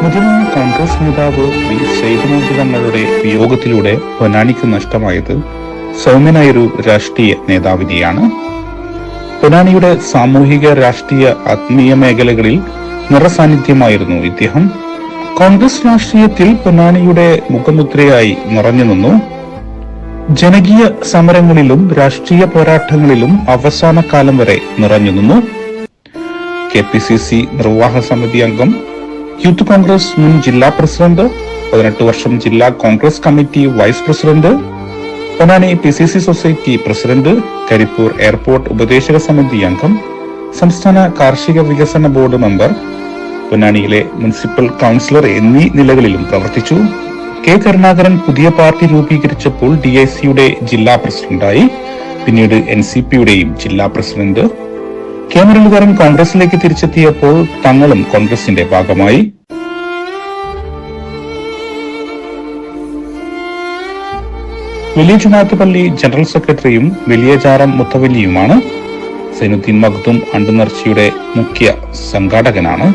മുതിർന്ന കോൺഗ്രസ് നേതാവ് വി സൈദുമോദി തങ്ങളുടെ വിയോഗത്തിലൂടെ പൊന്നാനിക്ക് നഷ്ടമായത് സൗമ്യനായൊരു രാഷ്ട്രീയ നേതാവിനെയാണ്. പൊന്നാനിയുടെ സാമൂഹിക രാഷ്ട്രീയ ആത്മീയ മേഖലകളിൽ നിറസാന്നിധ്യമായിരുന്നു ഇദ്ദേഹം. കോൺഗ്രസ് രാഷ്ട്രീയത്തിൽ പൊന്നാനിയുടെ മുഖമുദ്രയായി നിറഞ്ഞു നിന്നു. ജനകീയ സമരങ്ങളിലും രാഷ്ട്രീയ പോരാട്ടങ്ങളിലും അവസാന കാലം വരെ നിറഞ്ഞു നിന്നു. KPCC നിർവാഹക സമിതി അംഗം, യൂത്ത് കോൺഗ്രസ് മുൻ ജില്ലാ പ്രസിഡന്റ്, 18 വർഷം ജില്ലാ Congress committee vice president, Ponnani PCC society president, Karipur airport ഉപദേശക സമിതി അംഗം, സംസ്ഥാന കാർഷിക വികസന ബോർഡ് മെമ്പർ, പൊന്നാനിയിലെ മുനിസിപ്പൽ കൗൺസിലർ എന്നീ നിലകളിലും പ്രവർത്തിച്ചു. K. കരുണാകരൻ പുതിയ പാർട്ടി രൂപീകരിച്ചപ്പോൾ DICയുടെ ജില്ലാ പ്രസിഡന്റായി. പിന്നീട് NCPയുടെയും ജില്ലാ പ്രസിഡന്റ്. K. മുരളീധരൻ കോൺഗ്രസിലേക്ക് തിരിച്ചെത്തിയപ്പോൾ തങ്ങളും കോൺഗ്രസിന്റെ ഭാഗമായി. വലിയ ജുമാഅത്ത് പള്ളി ജനറൽ സെക്രട്ടറിയും വലിയ ജാറം മുത്തവല്ലിയുമാണ്. സൈനുദ്ദീൻ മഖ്ദൂം അണ്ടുനർച്ചയുടെ മുഖ്യ സംഘാടകനാണ്.